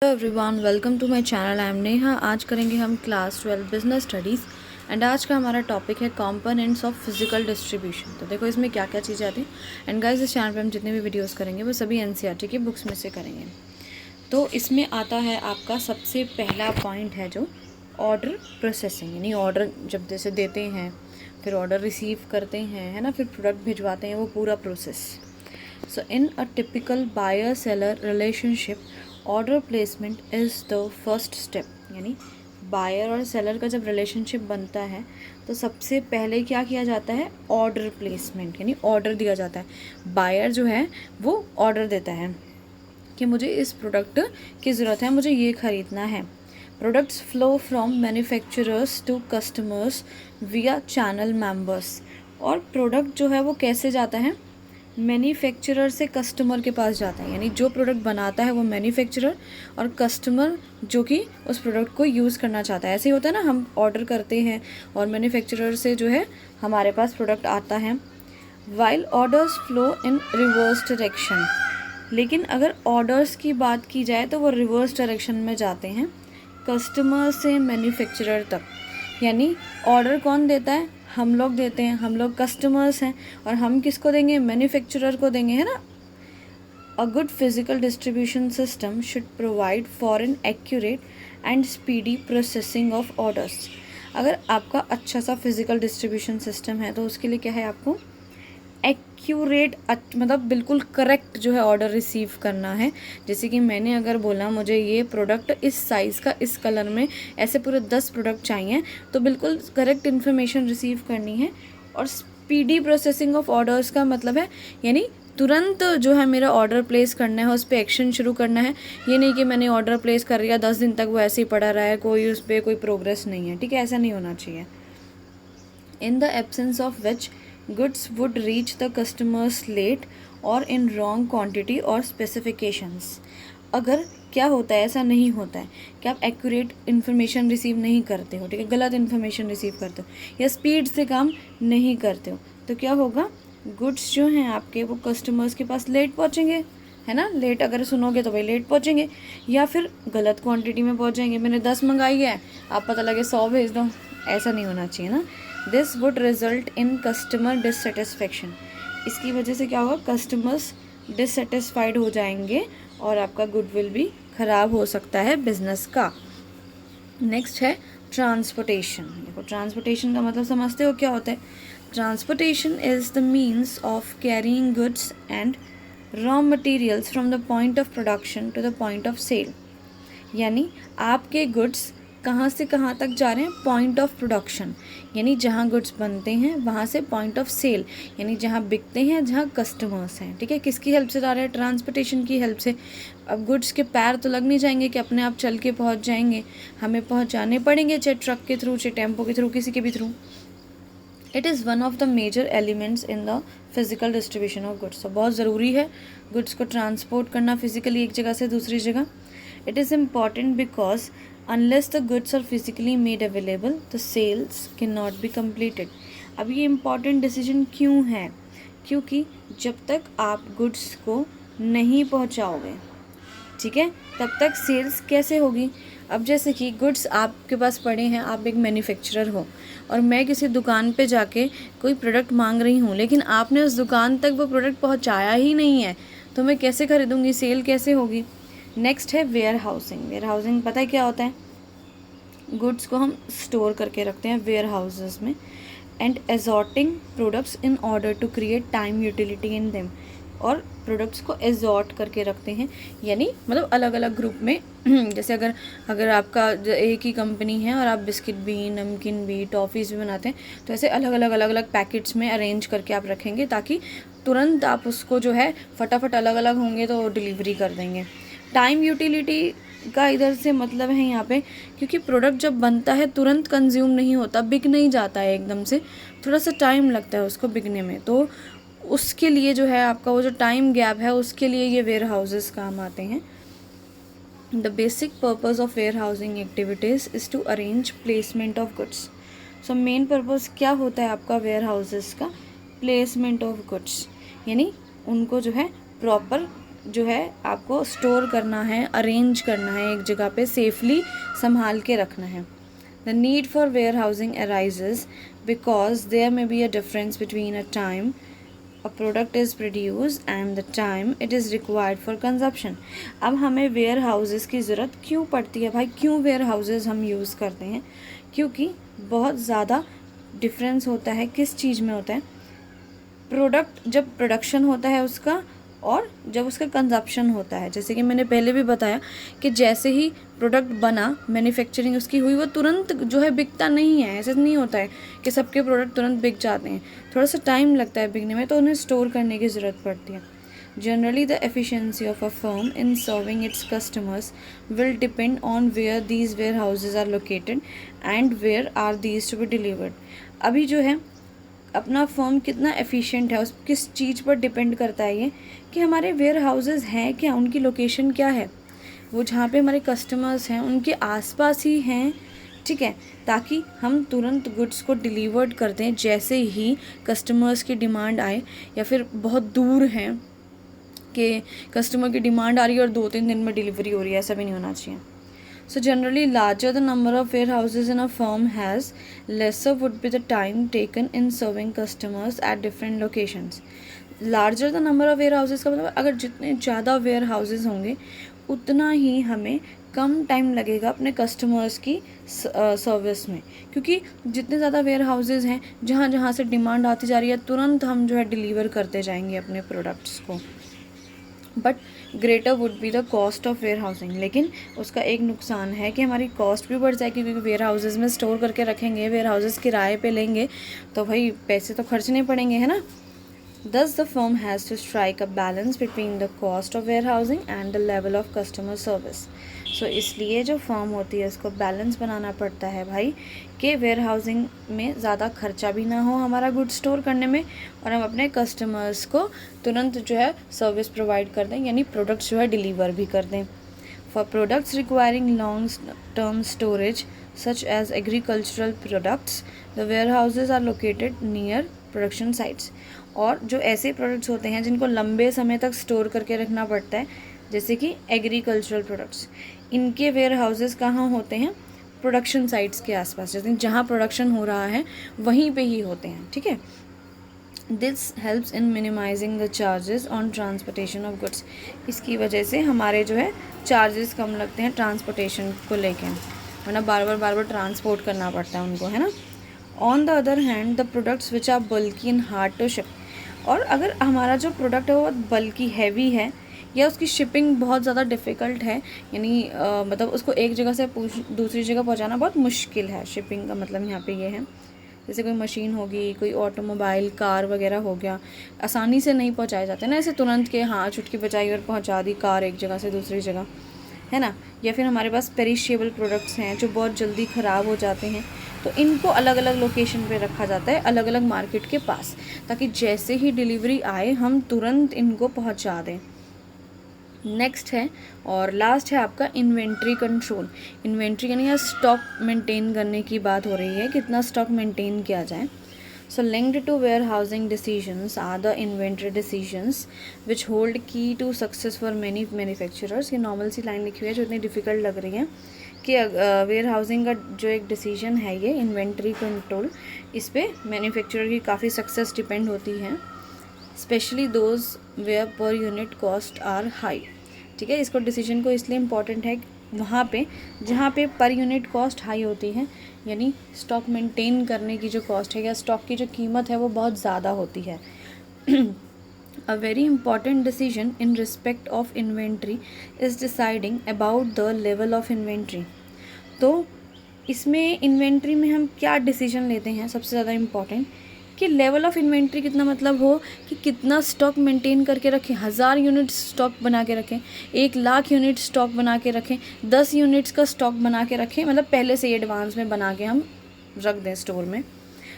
Hello everyone, welcome to my channel. I am Neha. आज करेंगे हम क्लास 12 बिजनेस स्टडीज़ एंड आज का हमारा टॉपिक है कंपोनेंट्स ऑफ फिजिकल डिस्ट्रीब्यूशन। तो देखो इसमें क्या क्या चीज़ें आती हैं एंड गाइस इस चैनल पे हम जितने भी वीडियोस करेंगे वो सभी एनसीईआरटी की बुक्स में से करेंगे। तो इसमें आता है आपका सबसे पहला पॉइंट है जो ऑर्डर प्रोसेसिंग, यानी ऑर्डर जब जैसे देते हैं, फिर ऑर्डर रिसीव करते हैं, है ना, फिर प्रोडक्ट भिजवाते हैं, वो पूरा process. So in a typical buyer-seller relationship, order placement is the first step। यानी बायर और सेलर का जब रिलेशनशिप बनता है तो सबसे पहले क्या किया जाता है, ऑर्डर प्लेसमेंट, यानी ऑर्डर दिया जाता है। बायर जो है वो ऑर्डर देता है कि मुझे इस प्रोडक्ट की ज़रूरत है, मुझे ये ख़रीदना है। Products flow from manufacturers to customers via channel members. और प्रोडक्ट जो है वो कैसे जाता है, मैन्युफैक्चरर से कस्टमर के पास जाता है। यानी जो प्रोडक्ट बनाता है वो मैन्युफैक्चरर और कस्टमर जो कि उस प्रोडक्ट को यूज़ करना चाहता है। ऐसे ही होता है ना, हम ऑर्डर करते हैं और मैन्युफैक्चरर से जो है हमारे पास प्रोडक्ट आता है। While orders flow in reverse direction, लेकिन अगर ऑर्डर्स की बात की जाए तो वो रिवर्स डायरेक्शन में जाते हैं, कस्टमर से मैन्युफैक्चरर तक। यानी ऑर्डर कौन देता है, हम लोग देते हैं, हम लोग कस्टमर्स हैं, और हम किसको देंगे, मैन्युफैक्चरर को देंगे, है ना। A good physical distribution system should provide for an accurate and speedy processing of orders. अगर आपका अच्छा सा फिजिकल डिस्ट्रीब्यूशन सिस्टम है तो उसके लिए क्या है, आपको एक्यूरेट मतलब बिल्कुल करेक्ट जो है ऑर्डर रिसीव करना है। जैसे कि मैंने अगर बोला मुझे ये प्रोडक्ट इस साइज़ का इस कलर में, ऐसे पूरे 10 प्रोडक्ट चाहिए, तो बिल्कुल करेक्ट इन्फॉर्मेशन रिसीव करनी है। और स्पीडी प्रोसेसिंग ऑफ ऑर्डर्स का मतलब है यानी तुरंत जो है मेरा ऑर्डर प्लेस करना है, उस पर एक्शन शुरू करना है। ये नहीं कि मैंने ऑर्डर प्लेस कर लिया 10 दिन तक वो ऐसे ही पड़ा रहा है, कोई उस पर कोई प्रोग्रेस नहीं है, ठीक है, ऐसा नहीं होना चाहिए। In the absence of which goods would reach the customers late or in wrong quantity or specifications। अगर क्या होता है, ऐसा नहीं होता है कि आप एक्यूरेट इन्फॉर्मेशन रिसीव नहीं करते हो, ठीक है, गलत इन्फॉर्मेशन रिसीव करते हो या स्पीड से काम नहीं करते हो, तो क्या होगा, गुड्स जो हैं आपके वो कस्टमर्स के पास लेट पहुँचेंगे, है ना। लेट अगर सुनोगे तो भाई लेट पहुँचेंगे, या फिर गलत क्वांटिटी में पहुँच जाएंगे। मैंने 10 मंगाई है, आप पता लगे 100 भेज दो, ऐसा नहीं होना चाहिए ना। This would result in customer dissatisfaction. इसकी वजह से क्या होगा, कस्टमर्स डिससेटिस्फाइड हो जाएंगे और आपका गुडविल भी ख़राब हो सकता है बिजनेस का। नेक्स्ट है ट्रांसपोर्टेशन। देखो ट्रांसपोर्टेशन का मतलब समझते हो क्या होता है। Transportation is the means of carrying goods and raw materials from the point of production to the point of sale. यानी आपके गुड्स कहाँ से कहाँ तक जा रहे हैं, पॉइंट ऑफ प्रोडक्शन, यानी जहाँ गुड्स बनते हैं वहाँ से पॉइंट ऑफ सेल, यानी जहाँ बिकते हैं, जहाँ कस्टमर्स हैं, ठीक है। किसकी हेल्प से जा रहे हैं, ट्रांसपोर्टेशन की हेल्प से। अब गुड्स के पैर तो लग नहीं जाएंगे कि अपने आप चल के पहुँच जाएंगे, हमें पहुँचाने पड़ेंगे, चाहे ट्रक के थ्रू, चाहे टेम्पो के थ्रू, किसी के भी through. It is one of the major elements in the physical distribution of goods. तो बहुत ज़रूरी है गुड्स को ट्रांसपोर्ट करना फिजिकली एक जगह से दूसरी जगह। It is important because unless the goods are physically made available the sales cannot be completed। अब ये इम्पॉर्टेंट डिसीजन क्यों है, क्योंकि जब तक आप गुड्स को नहीं पहुंचाओगे, ठीक है, तब तक सेल्स कैसे होगी। अब जैसे कि गुड्स आपके पास पड़े हैं, आप एक मैन्युफैक्चरर हो और मैं किसी दुकान पे जाके कोई प्रोडक्ट मांग रही हूँ, लेकिन आपने उस दुकान तक वो प्रोडक्ट पहुँचाया ही नहीं है, तो मैं कैसे खरीदूँगी, सेल कैसे होगी। नेक्स्ट है वेयर हाउसिंग। वेयर हाउसिंग पता है क्या होता है, गुड्स को हम स्टोर करके रखते हैं वेयर हाउसेस में। And assorting products in order to create time utility in them. और प्रोडक्ट्स को एजॉर्ट करके रखते हैं, यानी मतलब अलग अलग ग्रुप में। जैसे अगर आपका एक ही कंपनी है और आप बिस्किट भी, नमकीन भी, टॉफ़ीज़ भी बनाते हैं, तो ऐसे अलग अलग पैकेट्स में अरेंज करके आप रखेंगे ताकि तुरंत आप उसको जो है फटाफट अलग अलग होंगे तो डिलीवरी कर देंगे। टाइम यूटिलिटी का इधर से मतलब है यहाँ पे, क्योंकि प्रोडक्ट जब बनता है तुरंत कंज्यूम नहीं होता, बिक नहीं जाता है एकदम से, थोड़ा सा टाइम लगता है उसको बिकने में। तो उसके लिए जो है आपका वो जो टाइम गैप है, उसके लिए ये वेयर हाउसेस काम आते हैं। The basic purpose of warehousing activities is to arrange placement of goods. So main purpose क्या होता है आपका वेयर हाउसेस का, प्लेसमेंट ऑफ गुड्स, यानी उनको जो है प्रॉपर जो है आपको स्टोर करना है, अरेंज करना है एक जगह पे, सेफली संभाल के रखना है. The need for warehousing arises because there may be a difference between a time a product is produced and the time it is required for consumption. अब हमें वेयर हाउसेस की ज़रूरत क्यों पड़ती है भाई, क्यों वेयर हाउसेस हम यूज़ करते हैं? क्योंकि बहुत ज़्यादा डिफरेंस होता है. किस चीज़ में होता है? प्रोडक्ट जब प्रोडक्शन होता है उसका, और जब उसका कंजप्शन होता है. जैसे कि मैंने पहले भी बताया कि जैसे ही प्रोडक्ट बना, मैन्युफैक्चरिंग उसकी हुई, वो तुरंत जो है बिकता नहीं है. ऐसा नहीं होता है कि सबके प्रोडक्ट तुरंत बिक जाते हैं. थोड़ा सा टाइम लगता है बिकने में, तो उन्हें स्टोर करने की ज़रूरत पड़ती है. Generally the efficiency of a firm in serving its customers will depend on where these warehouses are located and where are these to be delivered. अभी जो है अपना फर्म कितना एफिशिएंट है, उस किस चीज़ पर डिपेंड करता है ये, कि हमारे वेयर हाउसेस हैं क्या, उनकी लोकेशन क्या है, वो जहाँ पे हमारे कस्टमर्स हैं उनके आसपास ही हैं. ठीक है, ताकि हम तुरंत गुड्स को डिलीवर्ड कर दें जैसे ही कस्टमर्स की डिमांड आए. या फिर बहुत दूर हैं कि कस्टमर की डिमांड आ रही है और 2-3 दिन में डिलीवरी हो रही है, ऐसा भी नहीं होना चाहिए. So generally, larger the number of warehouses in a firm has, lesser would be the time taken in serving customers at different locations. Larger the number of warehouses का मतलब अगर जितने ज़्यादा warehouses होंगे उतना ही हमें कम टाइम लगेगा अपने कस्टमर्स की सर्विस में. क्योंकि जितने ज़्यादा warehouses हैं, जहाँ जहाँ से डिमांड आती जा रही है, तुरंत हम जो है डिलीवर करते जाएंगे अपने प्रोडक्ट्स को. But greater would be the cost of warehousing. लेकिन उसका एक नुकसान है कि हमारी कॉस्ट भी बढ़ जाएगी, क्योंकि वेयर हाउसेज़ में स्टोर करके रखेंगे, वेयर हाउसेज़ किराए पे लेंगे, तो भाई पैसे तो खर्चने पड़ेंगे, है ना. Thus the firm has to strike a balance between the cost of warehousing and the level of customer service. So इसलिए जो फर्म होती है उसको बैलेंस बनाना पड़ता है भाई, कि वेयर हाउसिंग में ज़्यादा खर्चा भी ना हो हमारा गुड स्टोर करने में, और हम अपने कस्टमर्स को तुरंत जो है सर्विस प्रोवाइड कर दें, यानी प्रोडक्ट्स जो है डिलीवर भी कर दें. For products requiring long term storage such as agricultural products the warehouses are located near production sites. और जो ऐसे प्रोडक्ट्स होते हैं जिनको लंबे समय तक स्टोर करके रखना पड़ता है, जैसे कि एग्रीकल्चरल प्रोडक्ट्स, इनके वेयर हाउसेस कहाँ होते हैं? प्रोडक्शन साइट्स के आसपास, जैसे जहाँ प्रोडक्शन हो रहा है वहीं पे ही होते हैं. ठीक है. This helps in minimising the charges on transportation of goods. इसकी वजह से हमारे जो है चार्जेस कम लगते हैं ट्रांसपोर्टेशन को लेके, वरना बार बार ट्रांसपोर्ट करना पड़ता है उनको, है ना. On the other hand the products which are bulky and hard to ship. और अगर हमारा जो प्रोडक्ट है वो बहुत बल्की हैवी है, या उसकी शिपिंग बहुत ज़्यादा डिफ़िकल्ट है, यानी मतलब उसको एक जगह से दूसरी जगह पहुंचाना बहुत मुश्किल है. शिपिंग का मतलब यहाँ पे ये है, जैसे कोई मशीन होगी, कोई ऑटोमोबाइल, कार वगैरह हो गया, आसानी से नहीं पहुंचाए जाते ना ऐसे तुरंत के, हाँ चुटकी बजाई और पहुंचा दी कार एक जगह से दूसरी जगह, है ना. या फिर हमारे पास पेरिशेबल प्रोडक्ट्स हैं जो बहुत जल्दी ख़राब हो जाते हैं, तो इनको अलग अलग लोकेशन पे रखा जाता है, अलग अलग मार्केट के पास, ताकि जैसे ही डिलीवरी आए हम तुरंत इनको पहुंचा दें. नेक्स्ट है और लास्ट है आपका इन्वेंट्री कंट्रोल. इन्वेंट्री यानी यहाँ स्टॉक मेंटेन करने की बात हो रही है, कितना स्टॉक मेंटेन किया जाए. So linked to warehousing decisions are the inventory decisions which hold key to success for many manufacturers. ये नॉर्मल सी लाइन लिखी हुई है जो इतनी डिफ़िकल्ट लग रही है कि वेयर हाउसिंग का जो एक डिसीजन है ये इन्वेंट्री कंट्रोल, इस पे मैन्युफैक्चरर की काफ़ी सक्सेस डिपेंड होती है, specially those where per unit cost are high. ठीक है, इसको डिसीजन को इसलिए इम्पॉर्टेंट है वहाँ पे जहाँ पे पर यूनिट कॉस्ट हाई होती है, यानी स्टॉक मेंटेन करने की जो कॉस्ट है या स्टॉक की जो कीमत है वो बहुत ज़्यादा होती है. A very important decision in respect of inventory is deciding about the level of inventory. तो इसमें इन्वेंट्री में हम क्या डिसीजन लेते हैं, सबसे ज़्यादा इम्पॉर्टेंट कि लेवल ऑफ इन्वेंट्री कितना, मतलब हो कि कितना स्टॉक मेंटेन करके रखें. 1000 यूनिट स्टॉक बना के रखें, 1,00,000 यूनिट स्टॉक बना के रखें, 10 यूनिट्स का स्टॉक बना के रखें, मतलब पहले से ही एडवांस में बना के हम रख दें स्टोर में,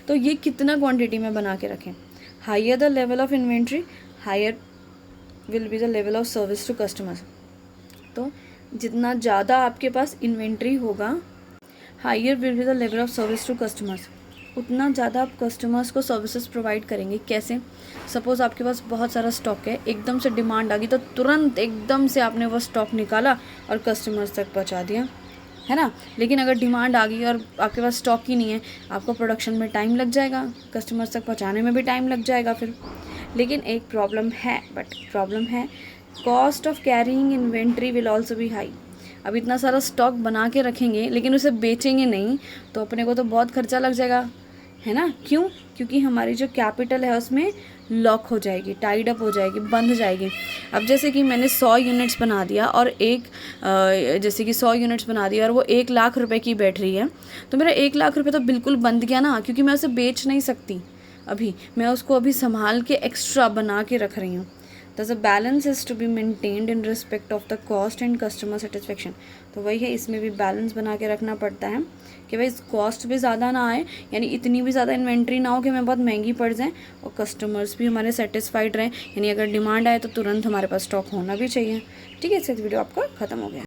तो ये कितना क्वांटिटी में बना के रखें. Higher the level of inventory higher will be the level of service to customers. तो जितना ज़्यादा आपके पास इन्वेंट्री होगा, higher will be the level of service to customers. उतना ज़्यादा आप कस्टमर्स को सर्विसेज प्रोवाइड करेंगे। कैसे? सपोज़ आपके पास बहुत सारा स्टॉक है, एकदम से डिमांड आ गई तो तुरंत एकदम से आपने वो स्टॉक निकाला और कस्टमर्स तक पहुंचा दिया, है ना। लेकिन अगर डिमांड आ गई और आपके पास स्टॉक ही नहीं है, आपको प्रोडक्शन में टाइम लग जाएगा, कस्टमर्स तक पहुंचाने में भी टाइम लग जाएगा फिर। लेकिन एक प्रॉब्लम है, cost of carrying inventory will also be high. अब इतना सारा स्टॉक बना के रखेंगे लेकिन उसे बेचेंगे नहीं तो अपने को तो बहुत खर्चा लग जाएगा, है ना। क्यों? क्योंकि हमारी जो कैपिटल है उसमें लॉक हो जाएगी, टाइड अप हो जाएगी, बंध जाएगी। अब जैसे कि मैंने 100 यूनिट्स बना दिया और जैसे कि 100 यूनिट्स बना दिया और वो 1 लाख रुपए की बैठ रही है, तो मेरा 1 लाख रुपए तो बिल्कुल बंद गया ना, क्योंकि मैं उसे बेच नहीं सकती। अभी मैं उसको अभी संभाल के एक्स्ट्रा बना के रख रही हूँ। Thus, a balance is to be maintained in respect of the cost and customer satisfaction। तो वही है, इसमें भी बैलेंस बना के रखना पड़ता है कि भाई कॉस्ट भी ज़्यादा ना आए, यानी इतनी भी ज़्यादा इन्वेंट्री ना हो कि हमें बहुत महंगी पड़ जाए, और कस्टमर्स भी हमारे सेटिस्फाइड रहें। यानी अगर डिमांड आए तो तुरंत हमारे पास स्टॉक होना भी चाहिए। ठीक है, इससे वीडियो आपका ख़त्म हो गया।